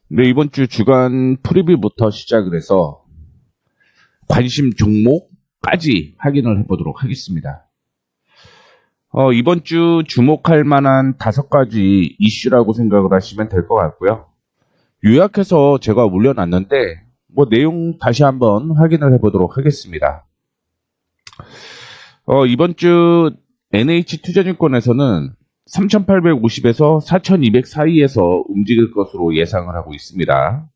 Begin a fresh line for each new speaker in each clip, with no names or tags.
네, 이번 주 주간 프리뷰부터 시작을 해서 관심 종목까지 확인을 해보도록 하겠습니다. 이번 주 주목할 만한 5가지 이슈라고 생각을 하시면 될 것 같고요. 요약해서 제가 올려놨는데 내용 다시 한번 확인을 해보도록 하겠습니다. 이번 주 NH투자증권에서는 3,850에서 4,200 사이에서 움직일 것으로 예상을 하고 있습니다.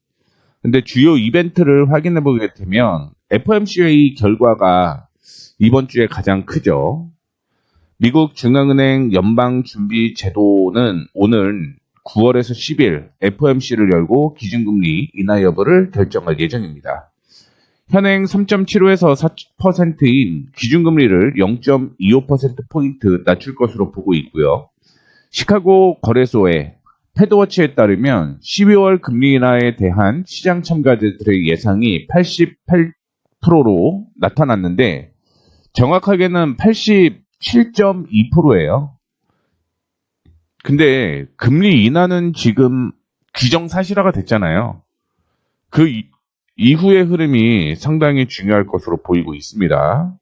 근데 주요 이벤트를 확인해 보게 되면 FOMC 회의 결과가 이번 주에 가장 크죠. 미국 중앙은행 연방준비제도는 오늘 9월에서 10일 FOMC를 열고 기준금리 인하 여부를 결정할 예정입니다. 현행 3.75에서 4%인 기준금리를 0.25%포인트 낮출 것으로 보고 있고요. 시카고 거래소의 패드워치에 따르면 12월 금리 인하에 대한 시장 참가자들의 예상이 88%로 나타났는데 정확하게는 87.2%예요. 근데 금리 인하는 지금 기정사실화가 됐잖아요. 그 이후의 흐름이 상당히 중요할 것으로 보이고 있습니다.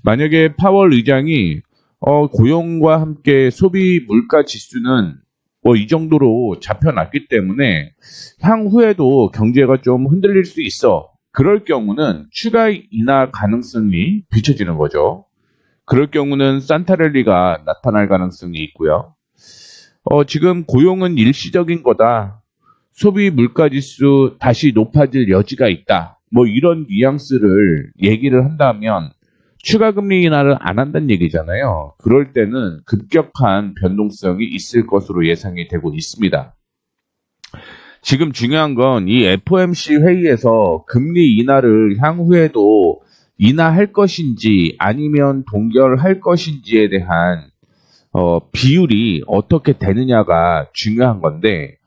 만약에 파월 의장이 고용과 함께 소비 물가 지수는 이 정도로 잡혀놨기 때문에 향후에도 경제가 좀 흔들릴 수 있어. 그럴 경우는 추가 인하 가능성이 비춰지는 거죠. 그럴 경우는 산타랠리가 나타날 가능성이 있고요. 지금 고용은 일시적인 거다. 소비 물가 지수 다시 높아질 여지가 있다. 이런 뉘앙스를 얘기를 한다면 추가 금리 인하를 안 한다는 얘기잖아요. 그럴 때는 급격한 변동성이 있을 것으로 예상이 되고 있습니다. 지금 중요한 건 이 FOMC 회의에서 금리 인하를 향후에도 인하할 것인지 아니면 동결할 것인지에 대한 비율이 어떻게 되느냐가 중요한 건데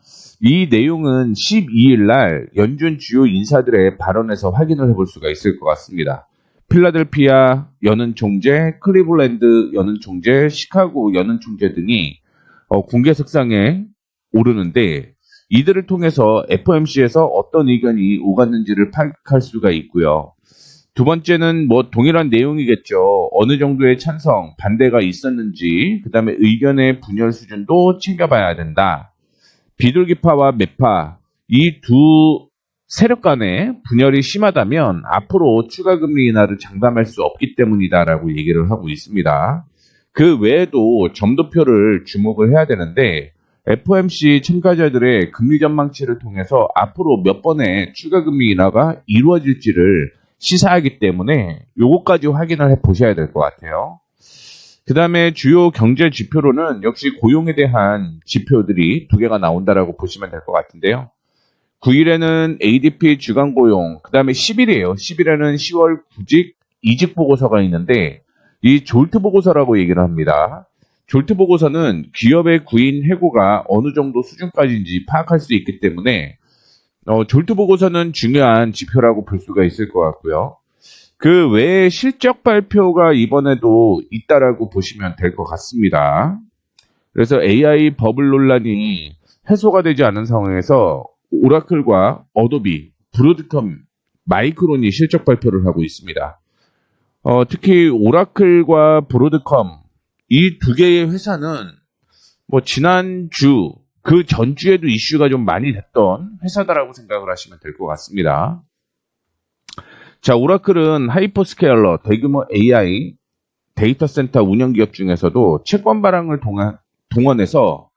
이 내용은 12일 날 연준 주요 인사들의 발언에서 확인을 해볼 수가 있을 것 같습니다. 필라델피아 연은 총재, 클리블랜드 연은 총재, 시카고 연은 총재 등이 공개석상에 오르는데 이들을 통해서 FOMC에서 어떤 의견이 오갔는지를 파악할 수가 있고요. 두 번째는 동일한 내용이겠죠. 어느 정도의 찬성, 반대가 있었는지, 그 다음에 의견의 분열 수준도 챙겨봐야 된다. 비둘기파와 매파, 이 두 세력 간의 분열이 심하다면 앞으로 추가 금리 인하를 장담할 수 없기 때문이다라고 얘기를 하고 있습니다. 그 외에도 점도표를 주목을 해야 되는데 FOMC 참가자들의 금리 전망치를 통해서 앞으로 몇 번의 추가 금리 인하가 이루어질지를 시사하기 때문에 요거까지 확인을 해 보셔야 될 것 같아요. 그 다음에 주요 경제 지표로는 역시 고용에 대한 지표들이 2개가 나온다라고 보시면 될 것 같은데요. 9일에는 ADP 주간 고용, 그 다음에 10일이에요. 10일에는 10월 구직 이직 보고서가 있는데 이 졸트 보고서라고 얘기를 합니다. 졸트 보고서는 기업의 구인 해고가 어느 정도 수준까지인지 파악할 수 있기 때문에 졸트 보고서는 중요한 지표라고 볼 수가 있을 것 같고요. 그 외에 실적 발표가 이번에도 있다라고 보시면 될 것 같습니다. 그래서 AI 버블 논란이 해소가 되지 않은 상황에서 오라클과 어도비, 브로드컴, 마이크론이 실적 발표를 하고 있습니다. 특히 오라클과 브로드컴 이 2개의 회사는 지난주 그 전주에도 이슈가 좀 많이 됐던 회사다라고 생각을 하시면 될 것 같습니다. 자, 오라클은 하이퍼스케일러, 대규모 AI 데이터 센터 운영 기업 중에서도 채권 발행을 동원해서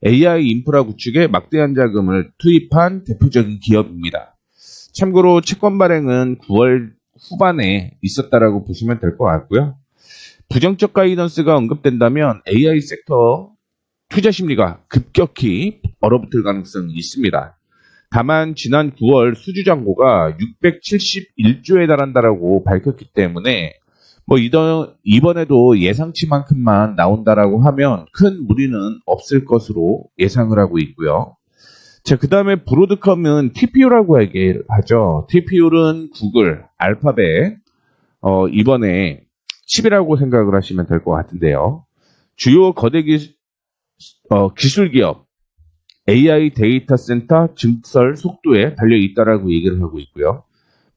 AI 인프라 구축에 막대한 자금을 투입한 대표적인 기업입니다. 참고로 채권 발행은 9월 후반에 있었다라고 보시면 될 것 같고요. 부정적 가이던스가 언급된다면 AI 섹터 투자 심리가 급격히 얼어붙을 가능성이 있습니다. 다만 지난 9월 수주 잔고가 671조에 달한다라고 밝혔기 때문에 이번에도 예상치만큼만 나온다라고 하면 큰 무리는 없을 것으로 예상을 하고 있고요. 자, 그 다음에 브로드컴은 TPU라고 얘기하죠. TPU는 구글, 알파벳, 이번에 칩이라고 생각을 하시면 될 것 같은데요. 주요 거대 기술 기업, AI 데이터 센터 증설 속도에 달려 있다라고 얘기를 하고 있고요.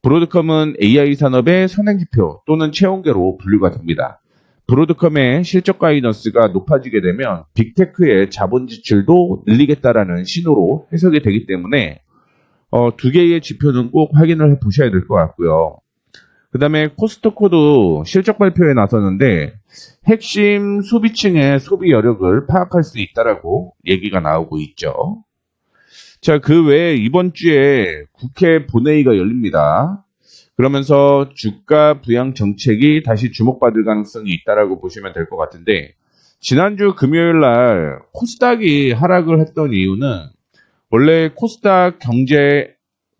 브로드컴은 AI 산업의 선행지표 또는 체온계로 분류가 됩니다. 브로드컴의 실적 가이던스가 높아지게 되면 빅테크의 자본 지출도 늘리겠다라는 신호로 해석이 되기 때문에 두 개의 지표는 꼭 확인을 해 보셔야 될 것 같고요. 그 다음에 코스트코도 실적 발표에 나섰는데 핵심 소비층의 소비 여력을 파악할 수 있다라고 얘기가 나오고 있죠. 자, 그 외에 이번 주에 국회 본회의가 열립니다. 그러면서 주가 부양 정책이 다시 주목받을 가능성이 있다라고 보시면 될 것 같은데, 지난주 금요일 날 코스닥이 하락을 했던 이유는 원래 코스닥 경제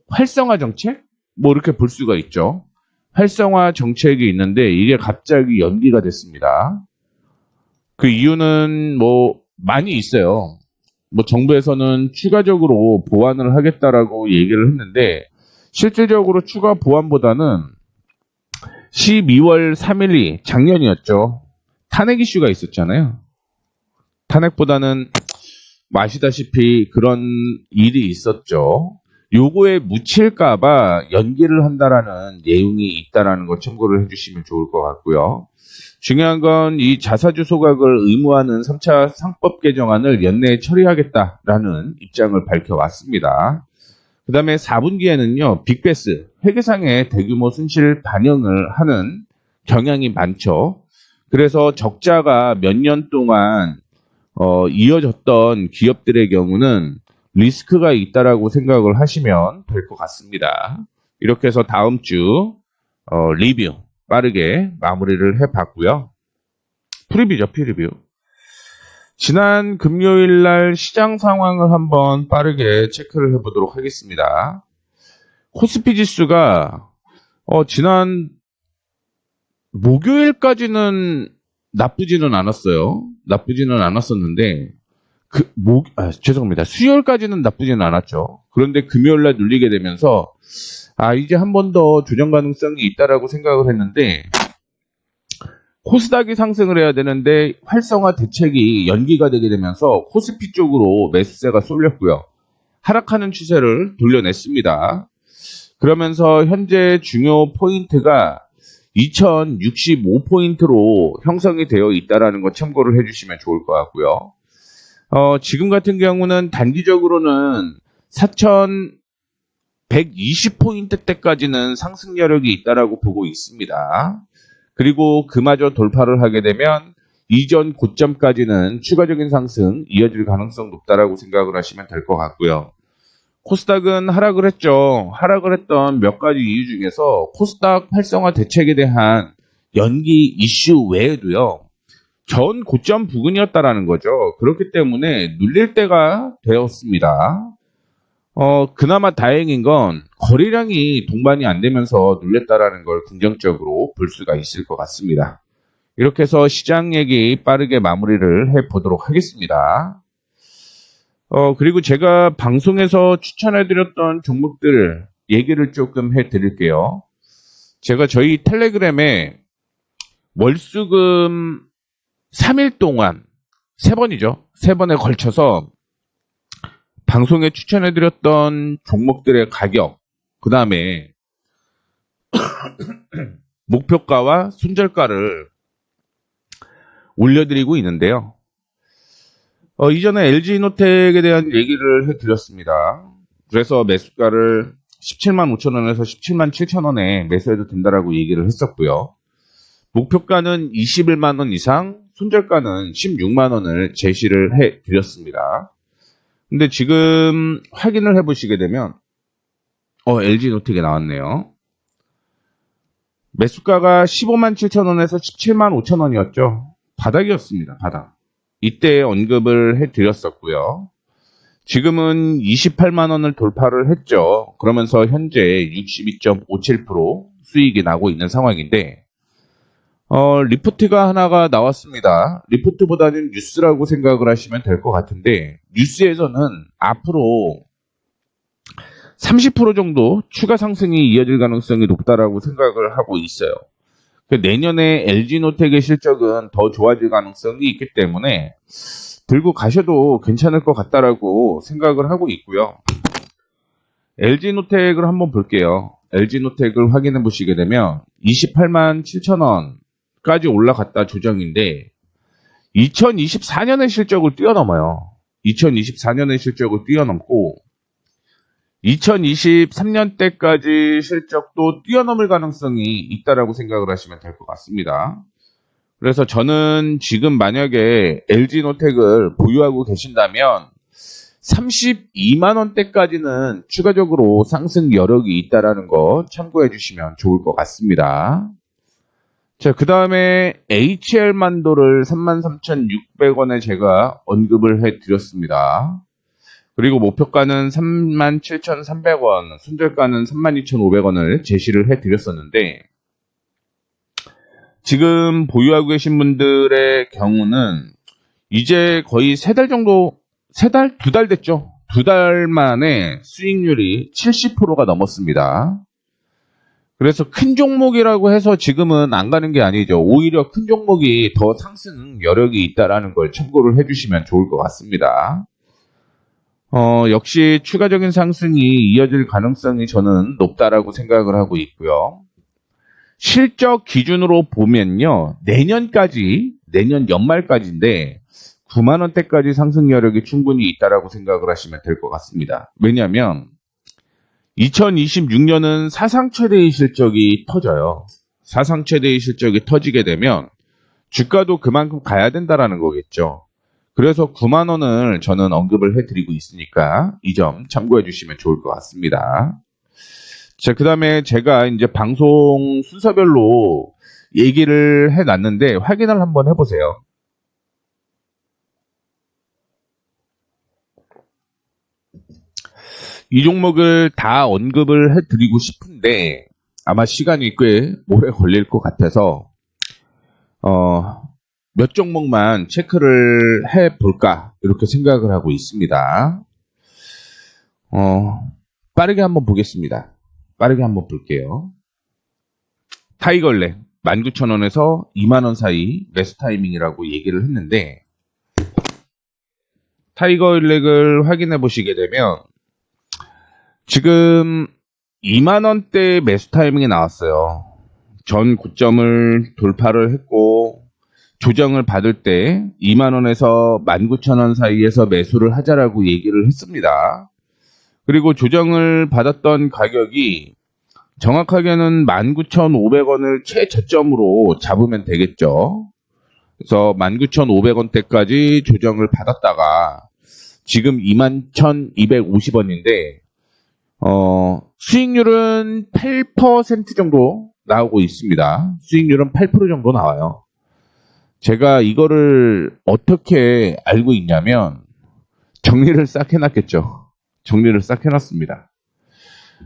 활성화 정책? 뭐 이렇게 볼 수가 있죠. 활성화 정책이 있는데 이게 갑자기 연기가 됐습니다. 그 이유는 뭐 많이 있어요. 뭐 정부에서는 추가적으로 보완을 하겠다라고 얘기를 했는데 실질적으로 추가 보완보다는 12월 3일이 작년이었죠. 탄핵 이슈가 있었잖아요. 탄핵보다는 아시다시피 그런 일이 있었죠. 요거에 묻힐까봐 연기를 한다라는 내용이 있다라는 거 참고를 해주시면 좋을 것 같고요. 중요한 건 이 자사주 소각을 의무화하는 3차 상법 개정안을 연내에 처리하겠다라는 입장을 밝혀왔습니다. 그 다음에 4분기에는요, 빅베스, 회계상의 대규모 손실 반영을 하는 경향이 많죠. 그래서 적자가 몇 년 동안 이어졌던 기업들의 경우는 리스크가 있다라고 생각을 하시면 될 것 같습니다. 이렇게 해서 다음 주 리뷰 빠르게 마무리를 해봤고요. 프리뷰죠, 프리뷰. 지난 금요일 날 시장 상황을 한번 빠르게 체크를 해보도록 하겠습니다. 코스피 지수가 지난 목요일까지는 나쁘지는 않았어요. 나쁘지는 않았었는데 죄송합니다. 수요일까지는 나쁘지는 않았죠. 그런데 금요일 날 눌리게 되면서 이제 한 번 더 조정 가능성이 있다라고 생각을 했는데 코스닥이 상승을 해야 되는데 활성화 대책이 연기가 되게 되면서 코스피 쪽으로 매수세가 쏠렸고요. 하락하는 추세를 돌려냈습니다. 그러면서 현재 중요 포인트가 2065포인트로 형성이 되어 있다는 거 참고를 해주시면 좋을 것 같고요. 지금 같은 경우는 단기적으로는 4120포인트 때까지는 상승 여력이 있다라고 보고 있습니다. 그리고 그마저 돌파를 하게 되면 이전 고점까지는 추가적인 상승 이어질 가능성 높다라고 생각을 하시면 될 것 같고요. 코스닥은 하락을 했죠. 하락을 했던 몇 가지 이유 중에서 코스닥 활성화 대책에 대한 연기 이슈 외에도요. 전 고점 부근이었다라는 거죠. 그렇기 때문에 눌릴 때가 되었습니다. 그나마 다행인 건 거래량이 동반이 안 되면서 눌렸다라는 걸 긍정적으로 볼 수가 있을 것 같습니다. 이렇게 해서 시장 얘기 빠르게 마무리를 해보도록 하겠습니다. 그리고 제가 방송에서 추천해드렸던 종목들 얘기를 조금 해드릴게요. 제가 저희 텔레그램에 월수금 3일 동안 3번이죠. 3번에 걸쳐서 방송에 추천해드렸던 종목들의 가격, 그 다음에 목표가와 손절가를 올려드리고 있는데요. 이전에 LG노텍에 대한 얘기를 해드렸습니다. 그래서 매수가를 17만 5천원에서 17만 7천원에 매수해도 된다라고 얘기를 했었고요. 목표가는 21만원 이상, 손절가는 16만원을 제시를 해드렸습니다. 근데 지금 확인을 해보시게 되면 LG노텍에 나왔네요. 매수가가 15만 7천원에서 17만 5천원이었죠. 바닥이었습니다. 바닥. 이때 언급을 해드렸었고요. 지금은 28만원을 돌파를 했죠. 그러면서 현재 62.57% 수익이 나고 있는 상황인데 리포트가 하나가 나왔습니다. 리포트보다는 뉴스라고 생각을 하시면 될 것 같은데 뉴스에서는 앞으로 30% 정도 추가 상승이 이어질 가능성이 높다라고 생각을 하고 있어요. 내년에 LG노텍의 실적은 더 좋아질 가능성이 있기 때문에 들고 가셔도 괜찮을 것 같다라고 생각을 하고 있고요. LG노텍을 한번 볼게요. LG노텍을 확인해 보시게 되면 28만 7천원까지 올라갔다 조정인데 2024년의 실적을 뛰어넘어요. 2024년의 실적을 뛰어넘고 2023년 때까지 실적도 뛰어넘을 가능성이 있다라고 생각을 하시면 될 것 같습니다. 그래서 저는 지금 만약에 LG노텍을 보유하고 계신다면 32만원대까지는 추가적으로 상승 여력이 있다라는 거 참고해 주시면 좋을 것 같습니다. 자, 그 다음에 HL만도를 33,600원에 제가 언급을 해 드렸습니다. 그리고 목표가는 37,300원, 손절가는 32,500원을 제시를 해 드렸었는데 지금 보유하고 계신 분들의 경우는 이제 거의 3달 정도, 3달? 2달 됐죠. 2달 만에 수익률이 70%가 넘었습니다. 그래서 큰 종목이라고 해서 지금은 안 가는 게 아니죠. 오히려 큰 종목이 더 상승 여력이 있다라는 걸 참고를 해주시면 좋을 것 같습니다. 역시 추가적인 상승이 이어질 가능성이 저는 높다라고 생각을 하고 있고요. 실적 기준으로 보면요. 내년 연말까지인데 9만원대까지 상승 여력이 충분히 있다라고 생각을 하시면 될 것 같습니다. 왜냐하면 2026년은 사상 최대의 실적이 터져요. 사상 최대의 실적이 터지게 되면 주가도 그만큼 가야 된다라는 거겠죠. 그래서 9만원을 저는 언급을 해드리고 있으니까 이 점 참고해 주시면 좋을 것 같습니다. 자, 그 다음에 제가 이제 방송 순서별로 얘기를 해놨는데 확인을 한번 해보세요. 이 종목을 다 언급을 해드리고 싶은데 아마 시간이 꽤 오래 걸릴 것 같아서 몇 종목만 체크를 해볼까 이렇게 생각을 하고 있습니다. 빠르게 한번 보겠습니다. 빠르게 한번 볼게요. 타이거일렉 19,000원에서 2만원 사이 매수 타이밍이라고 얘기를 했는데 타이거일렉을 확인해 보시게 되면 지금 2만원대 매수 타이밍이 나왔어요. 전 고점을 돌파를 했고 조정을 받을 때 2만원에서 19,000원 사이에서 매수를 하자라고 얘기를 했습니다. 그리고 조정을 받았던 가격이 정확하게는 19,500원을 최저점으로 잡으면 되겠죠. 그래서 19,500원대까지 조정을 받았다가 지금 21,250원인데 수익률은 8% 정도 나오고 있습니다. 수익률은 8% 정도 나와요. 제가 이거를 어떻게 알고 있냐면 정리를 싹 해놨겠죠. 정리를 싹 해놨습니다.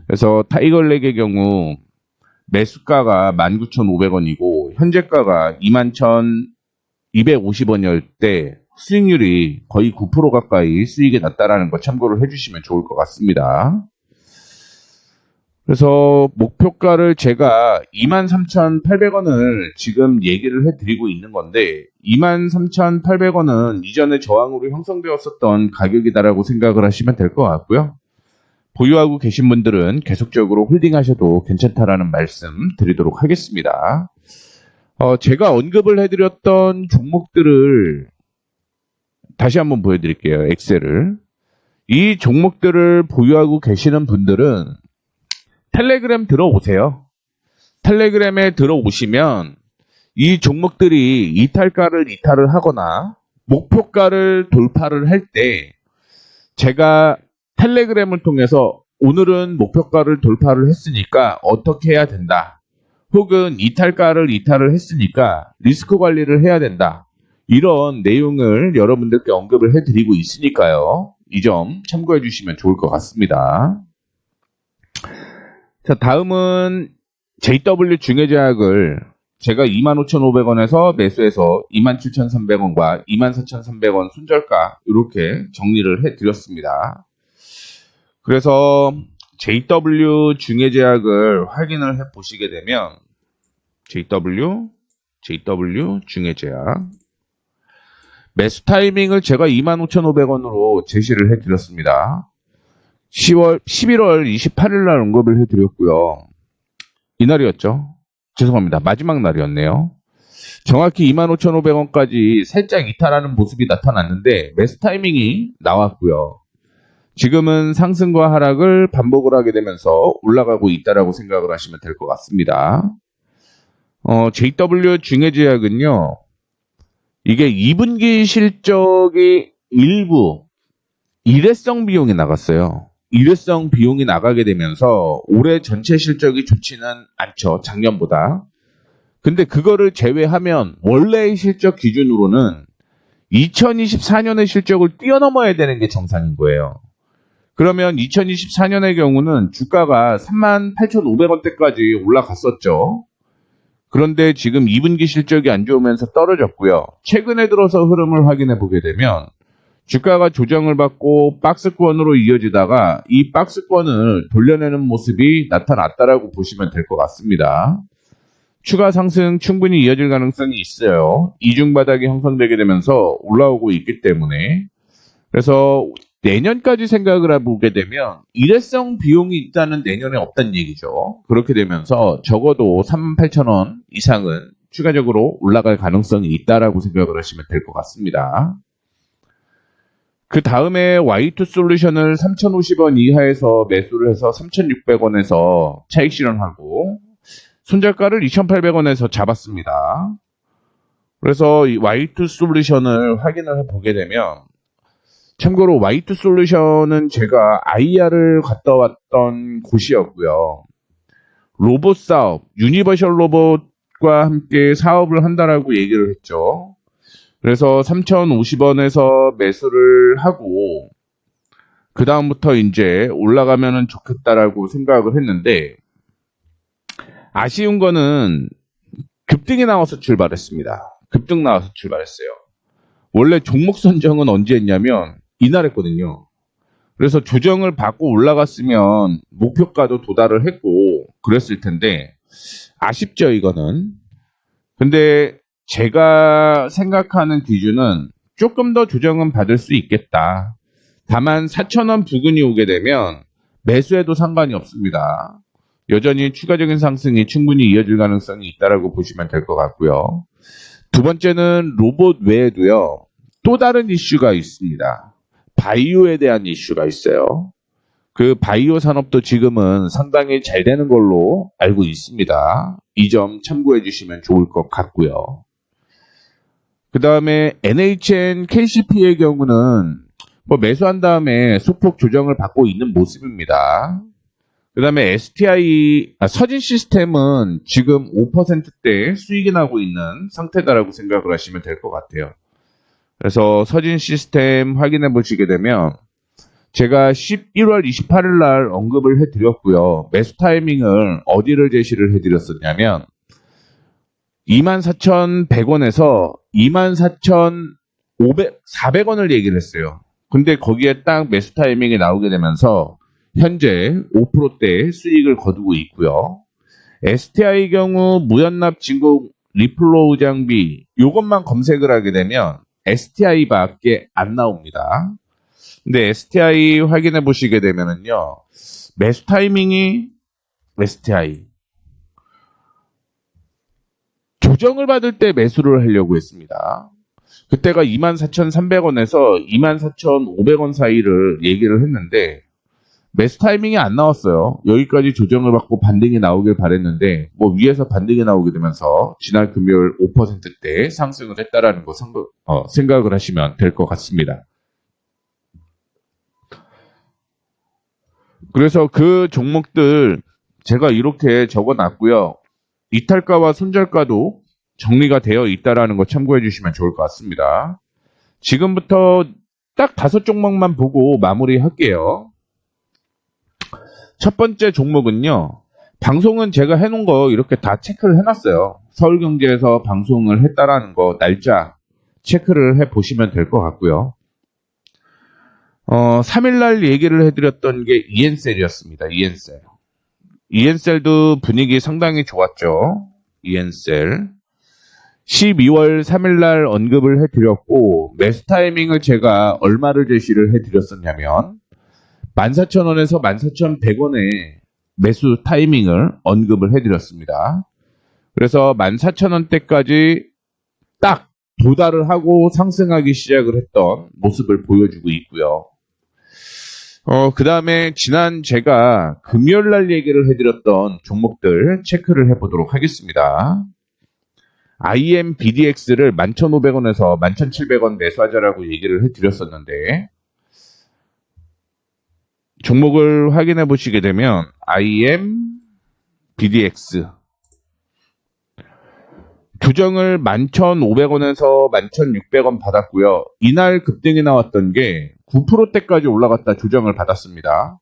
그래서 타이거일렉의 경우 매수가가 19,500원이고 현재가가 21,250원일 때 수익률이 거의 9% 가까이 수익이 났다라는 거 참고를 해주시면 좋을 것 같습니다. 그래서 목표가를 제가 23,800원을 지금 얘기를 해드리고 있는 건데 23,800원은 이전에 저항으로 형성되었었던 가격이다라고 생각을 하시면 될 것 같고요. 보유하고 계신 분들은 계속적으로 홀딩하셔도 괜찮다라는 말씀 드리도록 하겠습니다. 제가 언급을 해드렸던 종목들을 다시 한번 보여드릴게요. 엑셀을. 이 종목들을 보유하고 계시는 분들은 텔레그램 들어오세요. 텔레그램에 들어오시면 이 종목들이 이탈가를 이탈을 하거나 목표가를 돌파를 할 때 제가 텔레그램을 통해서 오늘은 목표가를 돌파를 했으니까 어떻게 해야 된다. 혹은 이탈가를 이탈을 했으니까 리스크 관리를 해야 된다. 이런 내용을 여러분들께 언급을 해드리고 있으니까요. 이 점 참고해 주시면 좋을 것 같습니다. 자, 다음은 JW 중해제약을 제가 25,500원에서 매수해서 27,300원과 24,300원 손절가 이렇게 정리를 해드렸습니다. 그래서 JW 중해제약을 확인을 해 보시게 되면 JW 중해제약 매수 타이밍을 제가 25,500원으로 제시를 해드렸습니다. 11월 28일 날 언급을 해드렸고요. 이날이었죠. 죄송합니다. 마지막 날이었네요. 정확히 25,500원까지 살짝 이탈하는 모습이 나타났는데 매수 타이밍이 나왔고요. 지금은 상승과 하락을 반복을 하게 되면서 올라가고 있다라고 생각을 하시면 될 것 같습니다. JW 중해제약은요. 이게 2분기 실적이 일부 일회성 비용이 나갔어요. 일회성 비용이 나가게 되면서 올해 전체 실적이 좋지는 않죠. 작년보다. 근데 그거를 제외하면 원래의 실적 기준으로는 2024년의 실적을 뛰어넘어야 되는 게 정상인 거예요. 그러면 2024년의 경우는 주가가 38,500원대까지 올라갔었죠. 그런데 지금 2분기 실적이 안 좋으면서 떨어졌고요. 최근에 들어서 흐름을 확인해 보게 되면 주가가 조정을 받고 박스권으로 이어지다가 이 박스권을 돌려내는 모습이 나타났다라고 보시면 될 것 같습니다. 추가 상승 충분히 이어질 가능성이 있어요. 이중바닥이 형성되게 되면서 올라오고 있기 때문에. 그래서 내년까지 생각을 해보게 되면 일회성 비용이 있다는 내년에 없다는 얘기죠. 그렇게 되면서 적어도 38,000원 이상은 추가적으로 올라갈 가능성이 있다라고 생각을 하시면 될 것 같습니다. 그 다음에 Y2 솔루션을 3,050원 이하에서 매수를 해서 3,600원에서 차익 실현하고 손절가를 2,800원에서 잡았습니다. 그래서 이 Y2 솔루션을 확인을 해보게 되면 참고로 Y2 솔루션은 제가 IR을 갔다 왔던 곳이었고요. 로봇 사업, 유니버셜 로봇과 함께 사업을 한다라고 얘기를 했죠. 그래서 3,050원에서 매수를 하고 그 다음부터 이제 올라가면 좋겠다라고 생각을 했는데 아쉬운 거는 급등이 나와서 출발했습니다. 급등 나와서 출발했어요. 원래 종목 선정은 언제 했냐면 이날 했거든요. 그래서 조정을 받고 올라갔으면 목표가도 도달을 했고 그랬을 텐데 아쉽죠 이거는. 근데 제가 생각하는 기준은 조금 더 조정은 받을 수 있겠다. 다만 4,000원 부근이 오게 되면 매수해도 상관이 없습니다. 여전히 추가적인 상승이 충분히 이어질 가능성이 있다라고 보시면 될 것 같고요. 두 번째는 로봇 외에도요. 또 다른 이슈가 있습니다. 바이오에 대한 이슈가 있어요. 그 바이오 산업도 지금은 상당히 잘 되는 걸로 알고 있습니다. 이 점 참고해 주시면 좋을 것 같고요. 그 다음에 NHN KCP의 경우는 뭐 매수한 다음에 소폭 조정을 받고 있는 모습입니다. 그 다음에 서진 시스템은 지금 5%대 수익이 나고 있는 상태다라고 생각을 하시면 될 것 같아요. 그래서 서진 시스템 확인해 보시게 되면 제가 11월 28일 날 언급을 해드렸고요. 매수 타이밍을 어디를 제시를 해드렸었냐면 24,100원에서 24,400원을 얘기를 했어요. 근데 거기에 딱 매수 타이밍이 나오게 되면서 현재 5%대 수익을 거두고 있고요. STI 경우 무연납 진공 리플로우 장비 이것만 검색을 하게 되면 STI밖에 안 나옵니다. 근데 STI 확인해 보시게 되면은요. 매수 타이밍이 STI 조정을 받을 때 매수를 하려고 했습니다. 그때가 24,300원에서 24,500원 사이를 얘기를 했는데 매수 타이밍이 안 나왔어요. 여기까지 조정을 받고 반등이 나오길 바랬는데 뭐 위에서 반등이 나오게 되면서 지난 금요일 5%대 상승을 했다라는 거 생각을 하시면 될 것 같습니다. 그래서 그 종목들 제가 이렇게 적어놨고요. 이탈가와 손절가도 정리가 되어 있다라는 거 참고해 주시면 좋을 것 같습니다. 지금부터 딱 5종목만 보고 마무리할게요. 첫 번째 종목은요. 방송은 제가 해놓은 거 이렇게 다 체크를 해놨어요. 서울경제에서 방송을 했다라는 거 날짜 체크를 해보시면 될 것 같고요. 3일날 얘기를 해드렸던 게 이엔셀이었습니다. 이엔셀. 이엔셀도 분위기 상당히 좋았죠. 이엔셀. 12월 3일 날 언급을 해드렸고, 매수 타이밍을 제가 얼마를 제시를 해드렸었냐면, 14,000원에서 14,100원의 매수 타이밍을 언급을 해드렸습니다. 그래서 14,000원대까지 딱 도달을 하고 상승하기 시작을 했던 모습을 보여주고 있고요. 그 다음에 지난 제가 금요일 날 얘기를 해드렸던 종목들 체크를 해보도록 하겠습니다. IM BDX를 11,500원에서 11,700원 매수하자라고 얘기를 해드렸었는데, 종목을 확인해 보시게 되면 IM BDX 조정을 11,500원에서 11,600원 받았고요. 이날 급등이 나왔던 게 9%대까지 올라갔다 조정을 받았습니다.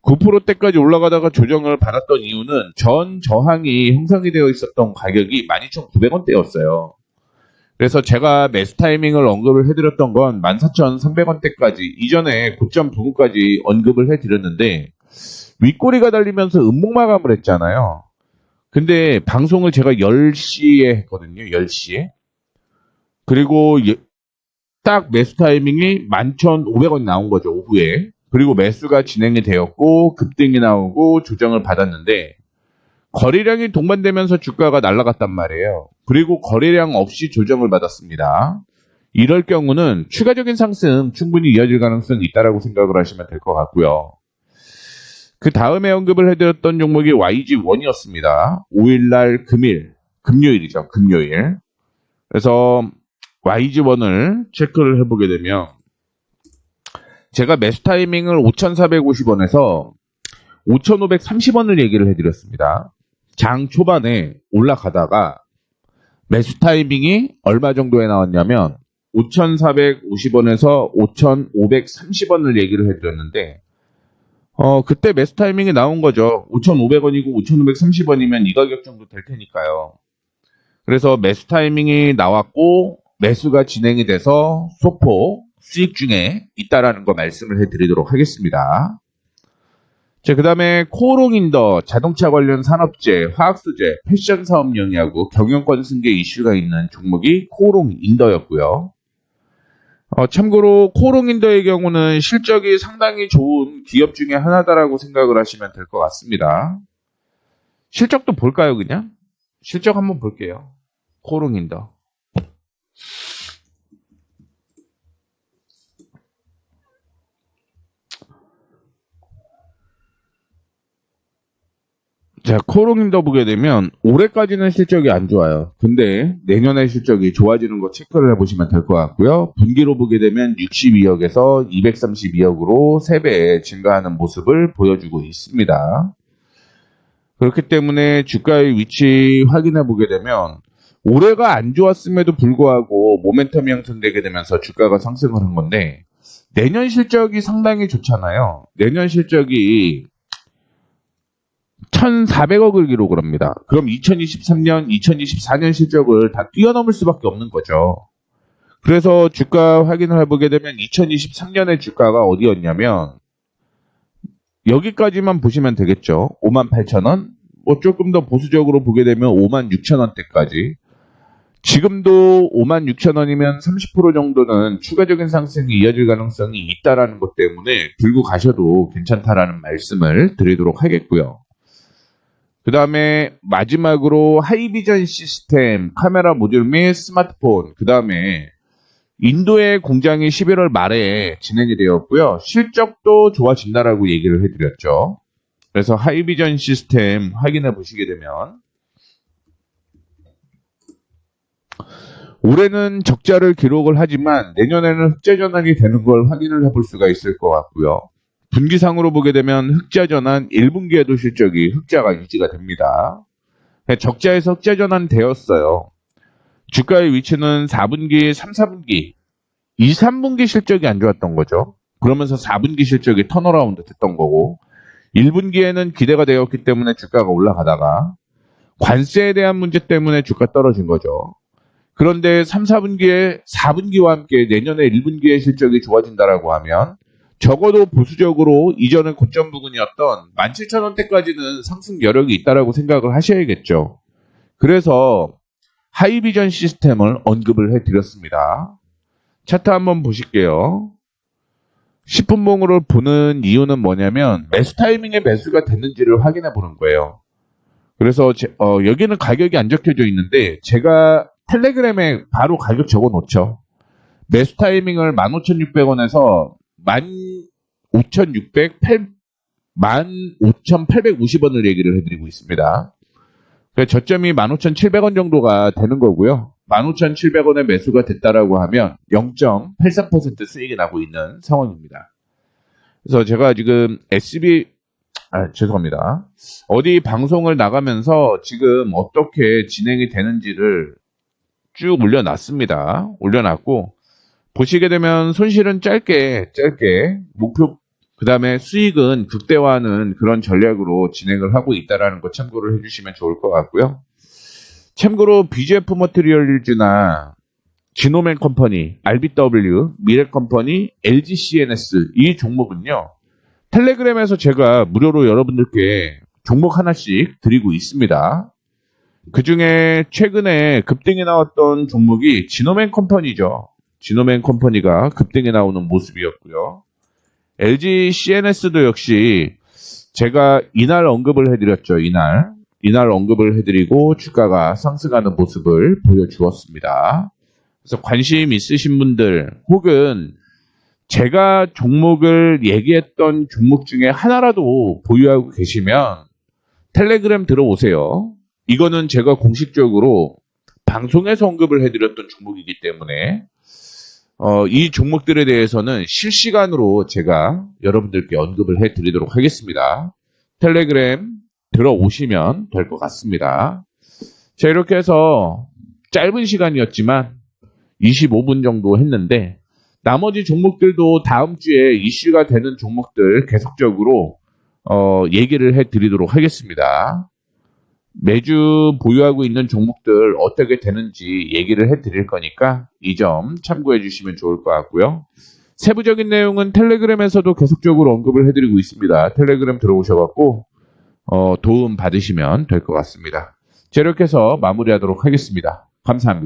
9%대까지 올라가다가 조정을 받았던 이유는 전 저항이 형성이 되어 있었던 가격이 12,900원대였어요. 그래서 제가 매수 타이밍을 언급을 해드렸던 건 14,300원대까지, 이전에 고점 부근까지 언급을 해드렸는데, 윗꼬리가 달리면서 음봉마감을 했잖아요. 근데 방송을 제가 10시에 했거든요. 10시에. 그리고 딱 매수 타이밍이 11,500원 나온 거죠. 오후에. 그리고 매수가 진행이 되었고 급등이 나오고 조정을 받았는데, 거래량이 동반되면서 주가가 날아갔단 말이에요. 그리고 거래량 없이 조정을 받았습니다. 이럴 경우는 추가적인 상승 충분히 이어질 가능성이 있다고 생각을 하시면 될 것 같고요. 그 다음에 언급을 해드렸던 종목이 YG1이었습니다. 5일날 금요일이죠. 금요일. 그래서 YG1을 체크를 해보게 되면, 제가 매수 타이밍을 5,450원에서 5,530원을 얘기를 해드렸습니다. 장 초반에 올라가다가 매수 타이밍이 얼마 정도에 나왔냐면 5,450원에서 5,530원을 얘기를 해드렸는데, 그때 매수 타이밍이 나온 거죠. 5,500원이고 5,530원이면 이 가격 정도 될 테니까요. 그래서 매수 타이밍이 나왔고 매수가 진행이 돼서 소폭 수익 중에 있다라는 거 말씀을 해드리도록 하겠습니다. 자, 그 다음에 코오롱인더, 자동차 관련 산업재, 화학소재, 패션 사업 영위하고 경영권 승계 이슈가 있는 종목이 코오롱인더였고요. 참고로 코오롱인더의 경우는 실적이 상당히 좋은 기업 중에 하나다라고 생각을 하시면 될 것 같습니다. 실적도 볼까요, 그냥? 실적 한번 볼게요. 코오롱인더. 자, 코오롱인더 보게 되면 올해까지는 실적이 안 좋아요. 근데 내년에 실적이 좋아지는 거 체크를 해보시면 될 것 같고요. 분기로 보게 되면 62억에서 232억으로 3배 증가하는 모습을 보여주고 있습니다. 그렇기 때문에 주가의 위치 확인해 보게 되면 올해가 안 좋았음에도 불구하고 모멘텀이 형성되게 되면서 주가가 상승을 한 건데, 내년 실적이 상당히 좋잖아요. 내년 실적이 1,400억을 기록을 합니다. 그럼 2023년, 2024년 실적을 다 뛰어넘을 수밖에 없는 거죠. 그래서 주가 확인을 해보게 되면 2023년의 주가가 어디였냐면 여기까지만 보시면 되겠죠. 58,000원, 뭐 조금 더 보수적으로 보게 되면 56,000원대까지. 지금도 56,000원이면 30% 정도는 추가적인 상승이 이어질 가능성이 있다라는 것 때문에 들고 가셔도 괜찮다라는 말씀을 드리도록 하겠고요. 그 다음에 마지막으로 하이비전 시스템, 카메라 모듈 및 스마트폰, 그 다음에 인도의 공장이 11월 말에 진행이 되었고요. 실적도 좋아진다라고 얘기를 해드렸죠. 그래서 하이비전 시스템 확인해 보시게 되면 올해는 적자를 기록을 하지만 내년에는 흑자 전환이 되는 걸 확인을 해볼 수가 있을 것 같고요. 분기상으로 보게 되면 흑자 전환 1분기에도 실적이 흑자가 유지가 됩니다. 적자에서 흑자 전환 되었어요. 주가의 위치는 4분기, 3, 4분기, 2, 3분기 실적이 안 좋았던 거죠. 그러면서 4분기 실적이 턴어라운드 됐던 거고, 1분기에는 기대가 되었기 때문에 주가가 올라가다가 관세에 대한 문제 때문에 주가 떨어진 거죠. 그런데 3, 4분기에 4분기와 함께 내년에 1분기의 실적이 좋아진다라고 하면 적어도 보수적으로 이전의 고점 부근이었던 17,000원대까지는 상승 여력이 있다라고 생각을 하셔야겠죠. 그래서 하이비전 시스템을 언급을 해드렸습니다. 차트 한번 보실게요. 10분봉으로 보는 이유는 뭐냐면 매수 타이밍에 매수가 됐는지를 확인해 보는 거예요. 그래서 여기는 가격이 안 적혀져 있는데 제가 텔레그램에 바로 가격 적어 놓죠. 매수 타이밍을 15,600원에서 15,850원을 얘기를 해드리고 있습니다. 저점이 15,700원 정도가 되는 거고요. 15,700원에 매수가 됐다라고 하면 0.83% 수익이 나고 있는 상황입니다. 그래서 제가 지금 죄송합니다. 어디 방송을 나가면서 지금 어떻게 진행이 되는지를 쭉 올려놨습니다. 올려놨고, 보시게 되면 손실은 짧게 목표, 그 다음에 수익은 극대화하는 그런 전략으로 진행을 하고 있다는 거 참고를 해주시면 좋을 것 같고요. 참고로 BGF 머티리얼즈나 지노맨 컴퍼니, RBW, 미래 컴퍼니, LG CNS 이 종목은요. 텔레그램에서 제가 무료로 여러분들께 종목 하나씩 드리고 있습니다. 그 중에 최근에 급등이 나왔던 종목이 지노맨 컴퍼니죠. 지노맨 컴퍼니가 급등이 나오는 모습이었고요. LG CNS도 역시 제가 이날 언급을 해드렸죠. 이날 언급을 해드리고 주가가 상승하는 모습을 보여주었습니다. 그래서 관심 있으신 분들 혹은 제가 종목을 얘기했던 종목 중에 하나라도 보유하고 계시면 텔레그램 들어오세요. 이거는 제가 공식적으로 방송에서 언급을 해드렸던 종목이기 때문에 이 종목들에 대해서는 실시간으로 제가 여러분들께 언급을 해드리도록 하겠습니다. 텔레그램 들어오시면 될 것 같습니다. 자, 이렇게 해서 짧은 시간이었지만 25분 정도 했는데 나머지 종목들도 다음 주에 이슈가 되는 종목들 계속적으로 얘기를 해드리도록 하겠습니다. 매주 보유하고 있는 종목들 어떻게 되는지 얘기를 해드릴 거니까 이 점 참고해 주시면 좋을 것 같고요. 세부적인 내용은 텔레그램에서도 계속적으로 언급을 해드리고 있습니다. 텔레그램 들어오셔갖고 도움 받으시면 될 것 같습니다. 자, 이렇게 해서 마무리하도록 하겠습니다. 감사합니다.